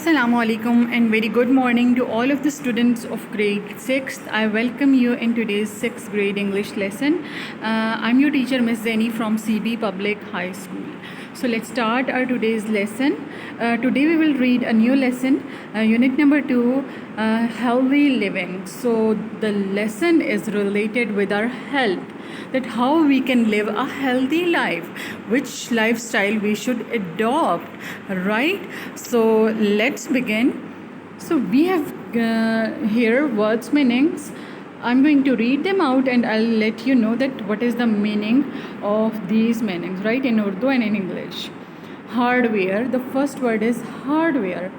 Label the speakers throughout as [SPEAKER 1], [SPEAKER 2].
[SPEAKER 1] Assalamu alaikum and very good morning to all of the students of grade 6th. I welcome you in today's 6th grade English lesson. I'm your teacher Miss Zeni from CB Public High School. So let's start our today's lesson. Today we will read a new lesson, unit number 2, healthy living. So the lesson is related with our health, that how we can live a healthy life, which lifestyle we should adopt, right? So let's begin. So we have here words meanings. I'm going to read them out and I'll let you know that what is the meaning of these meanings, right, in Urdu and in English. Hardware, the first word is hardware.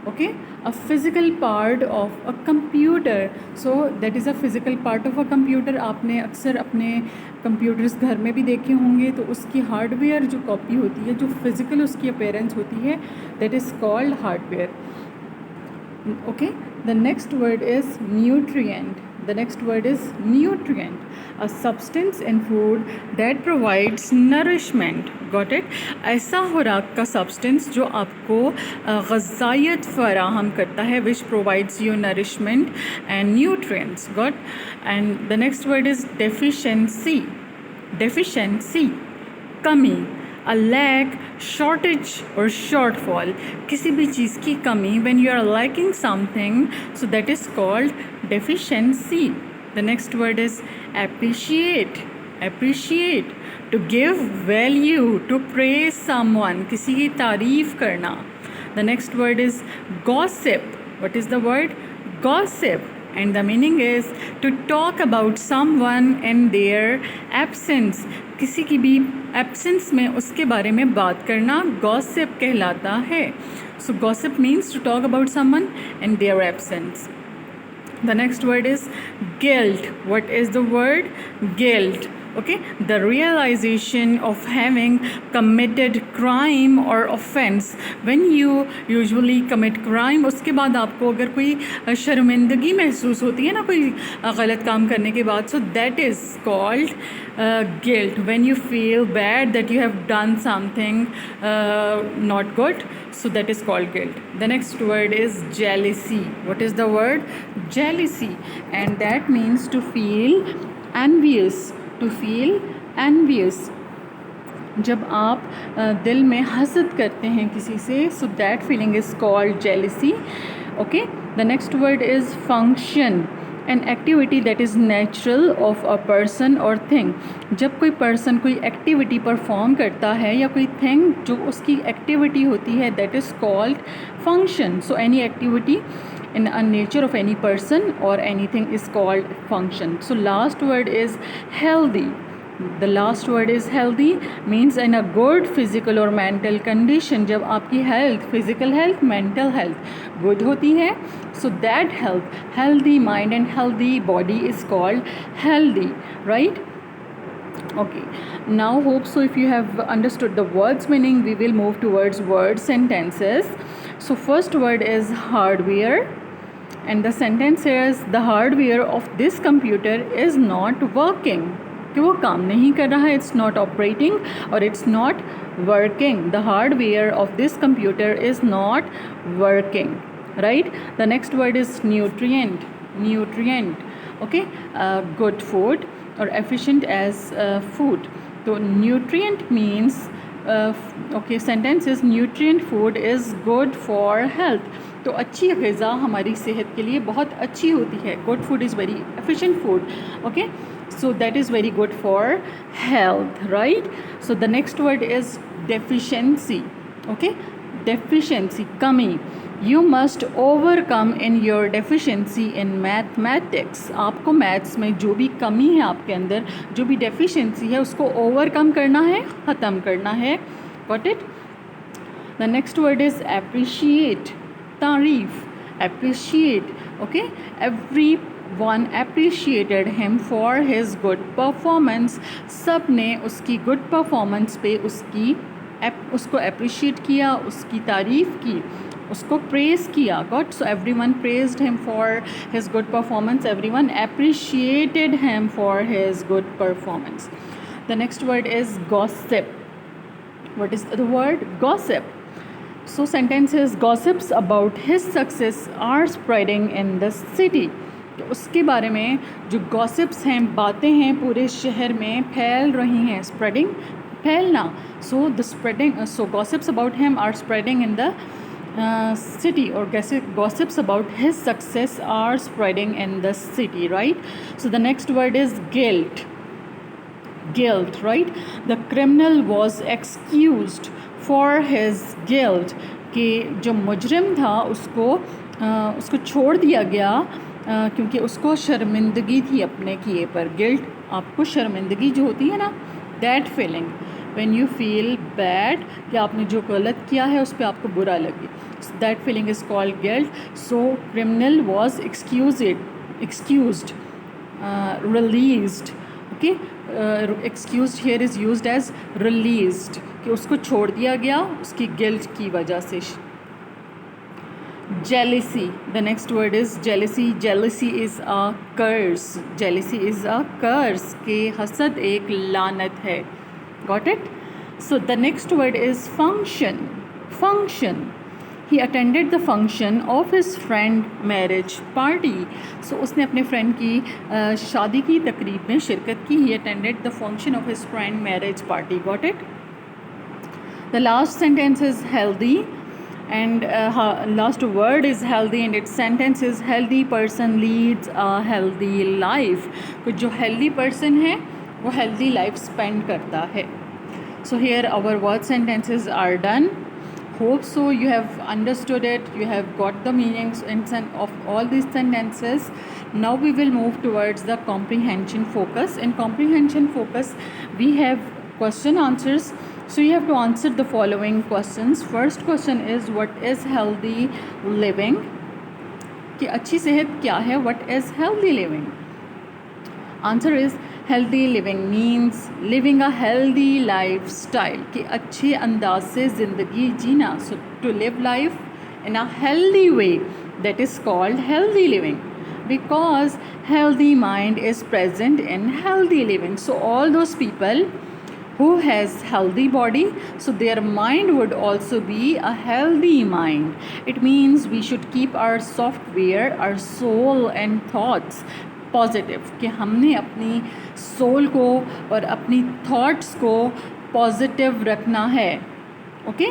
[SPEAKER 1] Okay, a physical part of a computer. So that is a physical part of a computer. आपने अक्सर अपने computers घर में भी देखे होंगे, तो उसकी हार्डवेयर जो कॉपी होती है, जो फिज़िकल उसकी अपीयरेंस होती है, that is called hardware. Okay, the next word is nutrient. The next word is nutrient, a substance in food that provides nourishment. Got it? ऐसा खुराक का substance जो आपको ग़ज़ाइयत फ़राहम करता है, which provides you nourishment and nutrients. Got? And the next word is deficiency. Deficiency, कमी, a lack, shortage or shortfall, किसी भी चीज़ की कमी. when you are lacking something, so that is called deficiency. The next word is appreciate. Appreciate, to give value, to praise someone, किसी की तारीफ़ करना. The next word is gossip. What is the word? Gossip. And the meaning is to talk about someone in their absence. किसी की भी absence में उसके बारे में बात करना gossip कहलाता है. So gossip means to talk about someone in their absence. The next word is guilt. What is the word? Guilt. Okay, the realization of having committed crime or offense. When you usually commit crime, उसके बाद आपको अगर कोई शर्मिंदगी महसूस होती है ना कोई गलत काम करने के बाद, so that is called guilt. When you feel bad that you have done something not good, so that is called guilt. The next word is jealousy. What is the word? Jealousy, and that means to feel envious. To feel envious, जब आप दिल में हसद करते हैं किसी से, so that feeling is called jealousy. Okay, the next word is function, an activity that is natural of a person or thing. जब कोई person कोई activity perform करता है या कोई thing जो उसकी activity होती है, that is called function. So any activity in a nature of any person or anything is called function. So last word is healthy. The last word is healthy means in a good physical or mental condition. जब आपकी health, physical health, mental health good होती है, so that health, healthy mind and healthy body is called healthy, right? Okay, now hope so if you have understood the words meaning, we will move towards word sentences. So first word is hardware, and the sentence is the hardware of this computer is not working. कि वो काम नहीं कर रहा है, it's not operating or it's not working. The hardware of this computer is not working, right? The next word is nutrient. Nutrient, okay, good food or efficient as food. So nutrient means okay, sentence is nutrient food is good for health. तो अच्छी ग़िज़ा हमारी सेहत के लिए बहुत अच्छी होती है. Good food is very efficient food. Okay, so that is very good for health, right? So the next word is deficiency. Okay, deficiency, कमी. You must overcome in your deficiency in mathematics. आपको maths में जो भी कमी है आपके अंदर, जो भी deficiency है, उसको overcome करना है, ख़त्म करना है. Got it? The next word is appreciate. तारीफ़, appreciate. Okay, everyone appreciated him for his good performance. सब ने उसकी good performance पे उसको appreciate किया, उसकी तारीफ़ की, उसको praise किया. Got? So everyone praised him for his good performance. Everyone appreciated him for his good performance. The next word is gossip. What is the word? Gossip. So sentence is gossips about his success are spreading in the city. तो उसके बारे में जो gossips हैं, बातें हैं, पूरे शहर में फैल रही हैं. स्प्रेडिंग, फैलना. So the spreading, so gossips about him are spreading in the city, or gossips about his success are spreading in the city, right? So the next word is guilt. Guilt, right? The criminal was excused for his guilt. कि जो मुजरिम था उसको छोड़ दिया गया क्योंकि उसको शर्मिंदगी थी अपने किए पर. गिल्ट, आपको शर्मिंदगी जो होती है ना, that feeling when you feel bad कि आपने जो गलत किया है उस पर आपको बुरा लगे, that feeling is called guilt. So criminal was excused, released. Okay, excused here is used as released, कि उसको छोड़ दिया गया उसकी गिल्ट की वजह से. Jealousy, the next word is jealousy. Jealousy is a curse. Jealousy is a curse, कि हसद एक लानत है. Got it? So the next word is function. Function. He attended the function of his friend marriage party. So उसने अपने friend की शादी की तकरीब में शिरकत की. He attended the function of his friend marriage party. Got it? The last sentence is healthy, and last word is healthy, and its sentence is healthy person leads a healthy life. तो जो healthy person है वो healthy life spend करता है. So here our word sentences are done. Hope so you have understood it, you have got the meanings of all these sentences. Now we will move towards the comprehension focus. In comprehension focus we have question answers. So you have to answer the following questions. First question is what is healthy living? कि अच्छी सेहत क्या है? What is healthy living? Answer is healthy living means living a healthy lifestyle, कि अच्छे अंदाज से ज़िंदगी जीना. So to live life in a healthy way, that is called healthy living, because healthy mind is present in healthy living. So all those people who has healthy body, so their mind would also be a healthy mind. It means we should keep our software, our soul and thoughts positive, कि हमने अपनी soul को और अपनी thoughts को positive रखना है. Okay,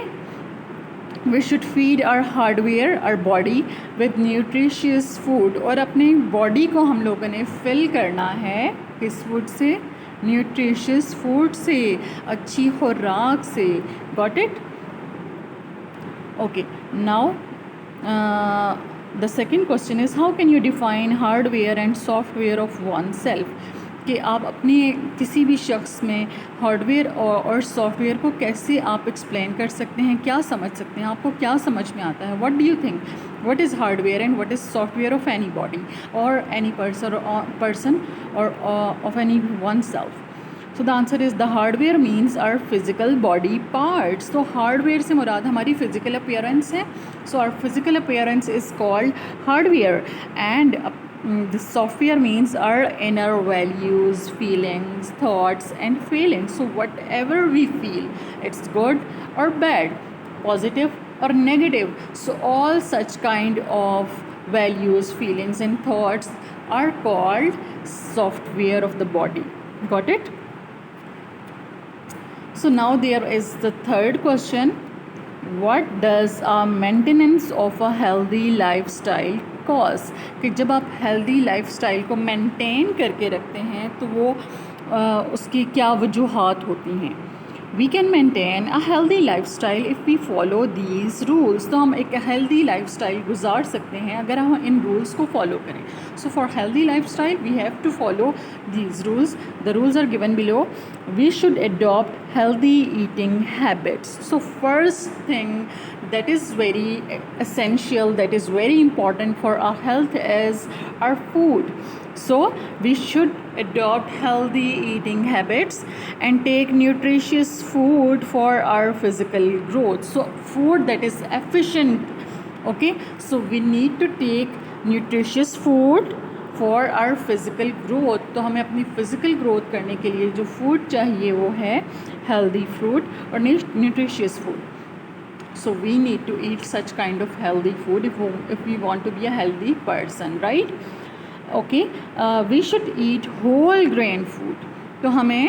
[SPEAKER 1] we should feed our hardware, our body with nutritious food. और अपनी बॉडी को हम लोगों ने फिल करना है किस फूड से? न्यूट्रिशियस फूड से, अच्छी खुराक से. Got it? Okay, now the second question is how can you define hardware and software of oneself? कि आप अपने किसी भी शख्स में हार्डवेयर और सॉफ्टवेयर को कैसे आप एक्सप्लेन कर सकते हैं, क्या समझ सकते हैं, आपको क्या समझ में आता है? What do you think what is hardware and what is software of any body और any person or of any oneself? So the answer is the hardware means our physical body parts. तो hardware से मुराद हमारी physical appearance है. So our physical appearance is called hardware, and the software means our inner values, feelings, thoughts and feelings. So whatever we feel, it's good or bad, positive or negative, so all such kind of values, feelings and thoughts are called software of the body. Got it? So now there is the third question. What does a maintenance of a healthy lifestyle cause? कि जब आप healthy lifestyle को maintain करके रखते हैं तो वो उसकी क्या वजूहात होती हैं? We can maintain a healthy lifestyle if we follow these rules. तो हम एक healthy lifestyle गुजार सकते हैं अगर हम इन rules को follow करें. So for healthy lifestyle we have to follow these rules. The rules are given below. We should adopt healthy eating habits. So first thing that is very essential, that is very important for our health is our food. So we should adopt healthy eating habits and take nutritious food for our physical growth. So food that is efficient. Okay, so we need to take nutritious food for our physical growth. तो हमें अपनी physical growth करने के लिए जो food चाहिए वो है healthy food और nutritious food. So we need to eat such kind of healthy food if we want to be a healthy person, right? Okay, we should eat whole grain food. तो हमें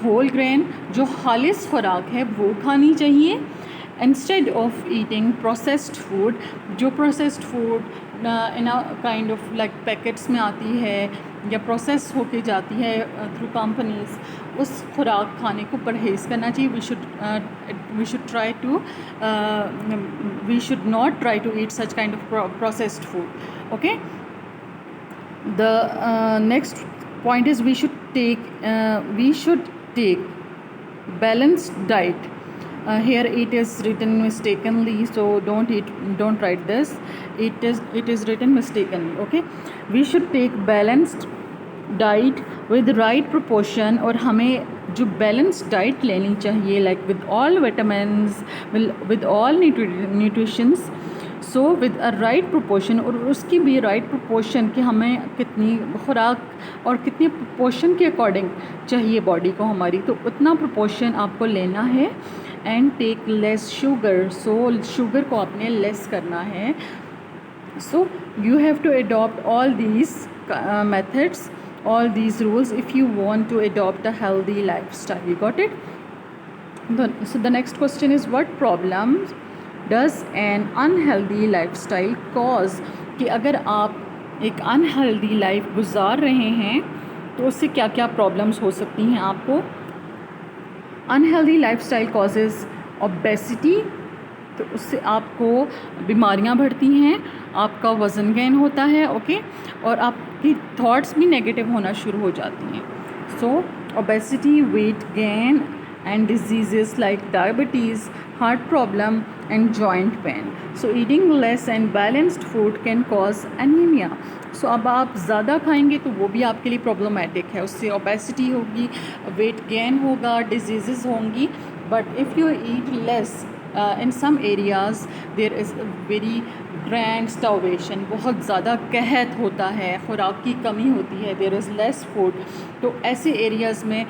[SPEAKER 1] whole grain जो खालिस खुराक है वो खानी चाहिए instead of eating processed food. जो processed food in a kind of like packets में आती है या प्रोसेस होके जाती है थ्रू कंपनीज, उस खुराक खाने को परहेज़ करना चाहिए. We should not try to eat such kind of processed food. Okay, the next point is we should take balanced diet. Here it is written mistakenly, so don't write this. It is written mistakenly. Okay, we should take balanced diet with right proportion. और हमें जो balanced diet लेनी चाहिए like with all vitamins, with all nutritions. So with a right proportion, और उसकी भी right proportion कि हमें कितनी खुराक और कितनी प्रोपोर्शन के अकॉर्डिंग चाहिए बॉडी को हमारी, तो उतना प्रोपोर्शन आपको लेना है. And take less sugar. So sugar को आपने लेस करना है. So you have to adopt all these methods, all these rules if you want to adopt a healthy lifestyle. You got it? So the next question is, what problems does an unhealthy lifestyle cause? कि अगर आप एक unhealthy life गुजार रहे हैं तो उससे क्या क्या प्रॉब्लम्स हो सकती हैं आपको. अनहेल्दी लाइफस्टाइल कॉजेज़ ओबेसिटी, तो उससे आपको बीमारियां बढ़ती हैं, आपका वज़न गेन होता है. ओके, और आपकी थॉट्स भी नेगेटिव होना शुरू हो जाती हैं. So obesity, weight gain and diseases like diabetes, heart problem and joint pain. So eating less and balanced food can cause anemia. So अब आप ज़्यादा खाएंगे तो वो भी आपके लिए प्रॉब्लमेटिक है. उससे ओबेसिटी होगी, वेट गेन होगा, डिजीज़ होंगी. But if you eat less in some areas there is a very grand starvation, बहुत ज़्यादा कहत होता है, खुराक की कमी होती है, there is less food. तो ऐसे एरियाज़ में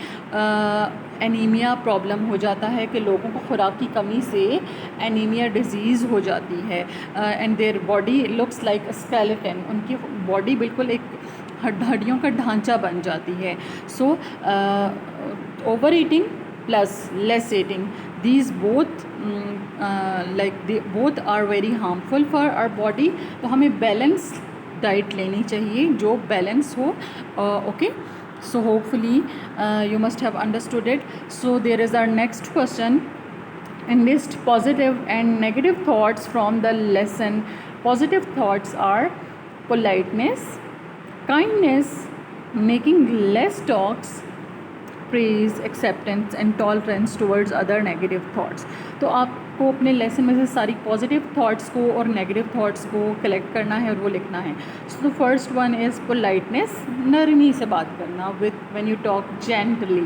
[SPEAKER 1] एनीमिया प्रॉब्लम हो जाता है कि लोगों को खुराक की कमी से एनीमिया डिजीज़ हो जाती है. And their body looks like a skeleton, उनकी बॉडी बिल्कुल एक हड्डियों का ढांचा बन जाती है. So over eating plus less eating, these both both are very harmful for our body. तो हमें बैलेंस डाइट लेनी चाहिए जो बैलेंस हो. Okay, so hopefully you must have understood it. So there is our next question, and list positive and negative thoughts from the lesson. Positive thoughts are politeness, kindness, making less talks, praise, acceptance and tolerance towards other negative thoughts. तो आपको अपने lesson में से सारी positive thoughts को और negative thoughts को collect करना है और वो लिखना है. So the first one is politeness, नरमी से बात करना, with when you talk gently.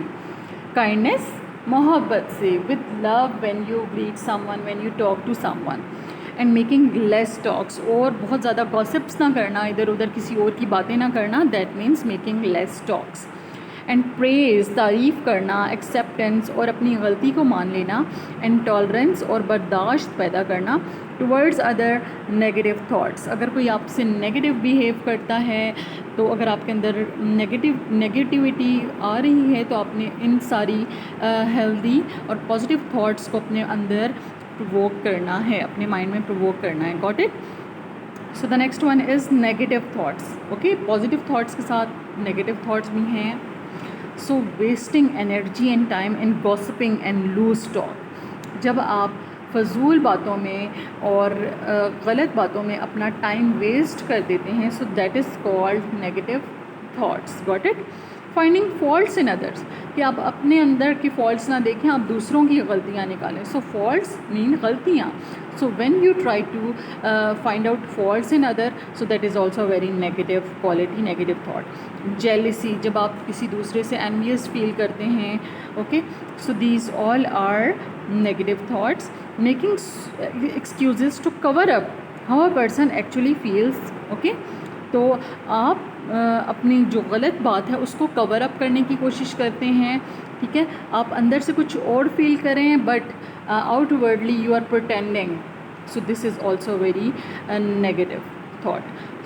[SPEAKER 1] Kindness, मोहब्बत से, with love when you greet someone, when you talk to someone. And making less talks, और बहुत ज़्यादा गॉसिप्स ना करना, इधर उधर किसी और की बातें ना करना, that means making less talks. And praise, तारीफ़ करना, एक्सेप्टेंस और अपनी गलती को मान लेना. एंड टॉलरेंस और बर्दाश्त पैदा करना टुवर्ड्स अदर नेगेटिव थाट्स. अगर कोई आपसे नेगेटिव बिहेव करता है, तो अगर आपके अंदर नेगेटिविटी आ रही है, तो आपने इन सारी हेल्दी और पॉजिटिव थाट्स को अपने अंदर प्रोवोक करना है, अपने माइंड में प्रोवोक करना है. Got it? So the next one is negative thoughts. Okay, positive thoughts के साथ नेगेटिव थाट्स भी हैं. So wasting energy and time in gossiping and loose talk. जब आप फजूल बातों में और गलत बातों में अपना टाइम वेस्ट कर देते हैं, सो that is called negative thoughts. Got it? Finding faults in others, कि आप अपने अंदर की फॉल्ट्स ना देखें, आप दूसरों की गलतियाँ निकालें. सो फॉल्ट्स मीन गलतियाँ. So when you try to find out faults in other, so that is also very negative quality, negative thought. Jealousy, जब आप किसी दूसरे से एनवियस फील करते हैं. Okay, so these all are negative thoughts. Making excuses to cover up how a person actually feels. Okay, तो आप अपनी जो गलत बात है उसको कवर अप करने की कोशिश करते हैं. ठीक है, आप अंदर से कुछ और फील करें, but outwardly you are pretending, so this is also very negative thought.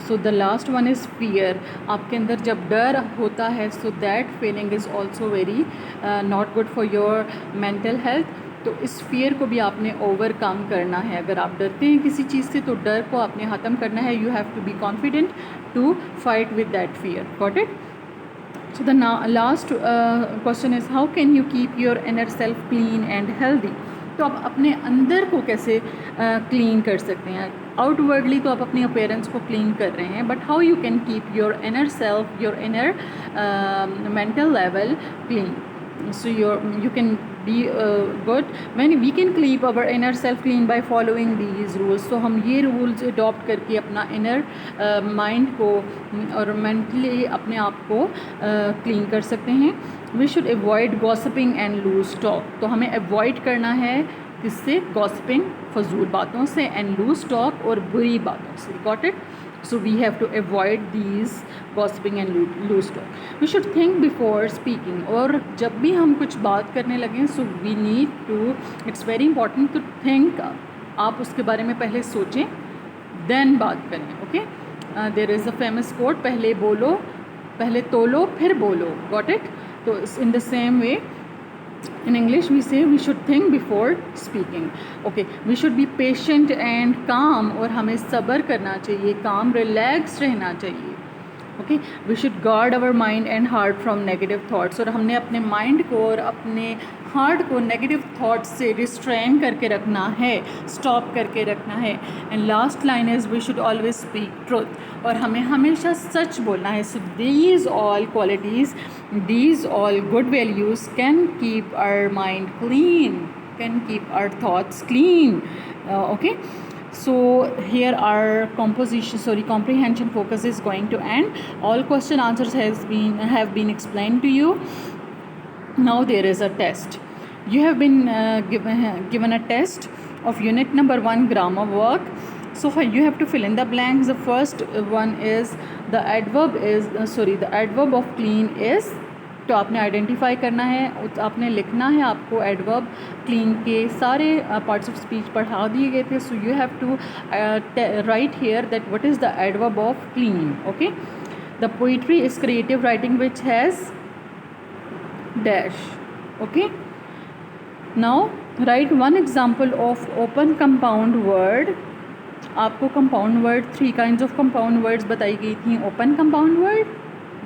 [SPEAKER 1] So the last one is fear. आपके अंदर जब डर होता है, so that feeling is also very not good for your mental health. तो इस fear को भी आपने ओवरकम करना है. अगर आप डरते हैं किसी चीज़ से तो डर को आपने ख़त्म करना है. You have to be confident to fight with that fear. Got it? So the last question is, how can you keep your inner self clean and healthy? तो आप अपने अंदर को कैसे क्लीन कर सकते हैं? आउटवर्डली तो आप अपनी अपीयरेंस को क्लीन कर रहे हैं, but how you can keep your inner self, your inner mental level clean? So you can be good when we can keep our inner self clean by following these rules. So हम ये rules adopt करके अपना inner mind को और mentally अपने आप को clean कर सकते हैं. We should avoid gossiping and loose talk. तो हमें avoid करना है किससे? gossiping, फजूल बातों से, and loose talk और बुरी बातों से. Got it? So we have to avoid these gossiping and loose talk. We should think before speaking. और जब भी हम कुछ बात करने लगें, so we need to, it's very important to think. आप उसके बारे में पहले सोचें, then बात करें. Okay? There is a famous quote, पहले बोलो, पहले तोलो फिर बोलो. Got it? तो in the same way, in English we say we should think before speaking. Okay, we should be patient and calm. और हमें सब्र करना चाहिए, calm, relaxed रहना चाहिए. Okay, we should guard our mind and heart from negative thoughts. और हमने अपने mind को और अपने heart को negative thoughts से restrain करके रखना है, stop करके रखना है. And last line is we should always speak truth. और हमें हमेशा सच बोलना है. So these all qualities, these all good values can keep our mind clean, can keep our thoughts clean. Okay. So here our comprehension focus is going to end. All question answers have been explained to you. Now there is a test. You have been given a test of unit number 1, grammar work. So you have to fill in the blanks. The first one is the adverb of clean is. तो आपने identify करना है, आपने लिखना है. आपको adverb clean के सारे पार्ट्स ऑफ स्पीच पढ़ा दिए गए थे. So you have to write here that what is the adverb of clean. Okay, the poetry is creative writing which has dash. Okay, now write one example of open compound word. आपको compound word, 3 kinds of compound words बताई गई थी. Open compound word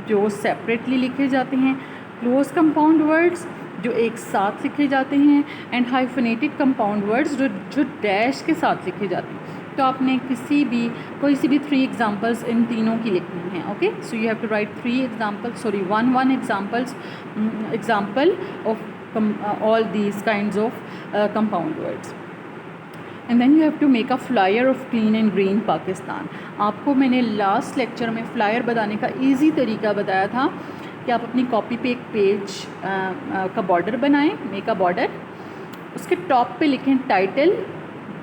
[SPEAKER 1] जो separately लिखे जाते हैं, close compound words जो एक साथ लिखे जाते हैं, एंड हाइफनेटेड कंपाउंड वर्ड्स जो डैश के साथ लिखे जाते हैं. तो आपने कोई सी भी 3 एग्जांपल्स इन तीनों की लिखनी है. Okay, so you have to write 3 examples, one example of all these kinds of compound words. And then you have to make a flyer of clean and green Pakistan. आपको मैंने लास्ट लेक्चर में flyer बनाने का easy तरीका बताया था कि आप अपनी कॉपी पे एक पेज का बॉर्डर बनाएं, मेक अ बॉर्डर, उसके टॉप पे लिखें टाइटल.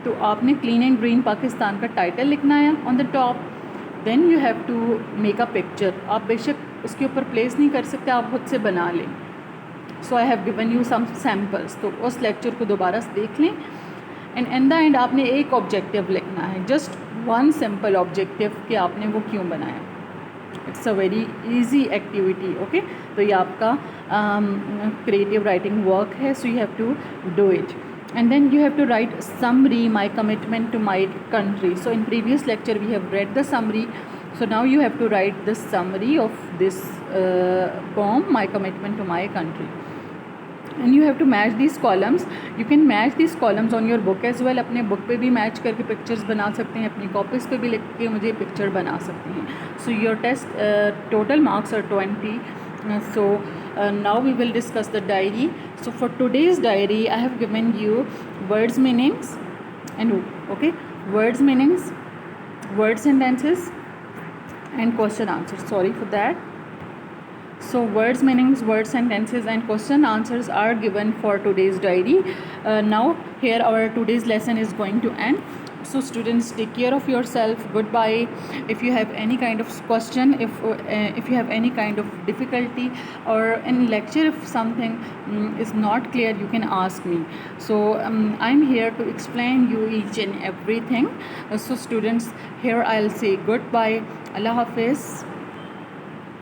[SPEAKER 1] तो आपने क्लीन एंड ग्रीन पाकिस्तान का टाइटल लिखना है on the top. Then you have to make a picture. आप बेशक उसके ऊपर प्लेस नहीं कर सकते, आप खुद से बना लें. So I have given you some samples. तो उस लेक्चर को दोबारा से देख लें. एंड इन द एंड आपने एक ऑब्जेक्टिव लिखना है, जस्ट वन सिंपल ऑब्जेक्टिव कि आपने वो क्यों बनाया. It's a very easy activity. Okay, तो ये आपका क्रिएटिव राइटिंग वर्क है. So you have to do it. And then you have to write summary, my commitment to my country. So in previous lecture we have read the summary. So now you have to write the summary of this poem, my commitment to my country. And you have to match these columns. You can match these columns on your book as well. अपने book पे भी match करके pictures बना सकते हैं, अपनी copies पे भी लिख के मुझे picture बना सकते हैं. So your test total marks are 20. So now we will discuss the diary. So for today's diary I have given you words meanings and words meanings, word sentences and question answers. Sorry for that. So words meanings, word sentences and question answers are given for today's diary. Now here our today's lesson is going to end. So students, take care of yourself. Goodbye. If you have any kind of question, if you have any kind of difficulty, or in lecture if something is not clear, you can ask me. So I'm here to explain you each and everything. So students, here I'll say goodbye. Allah Hafiz.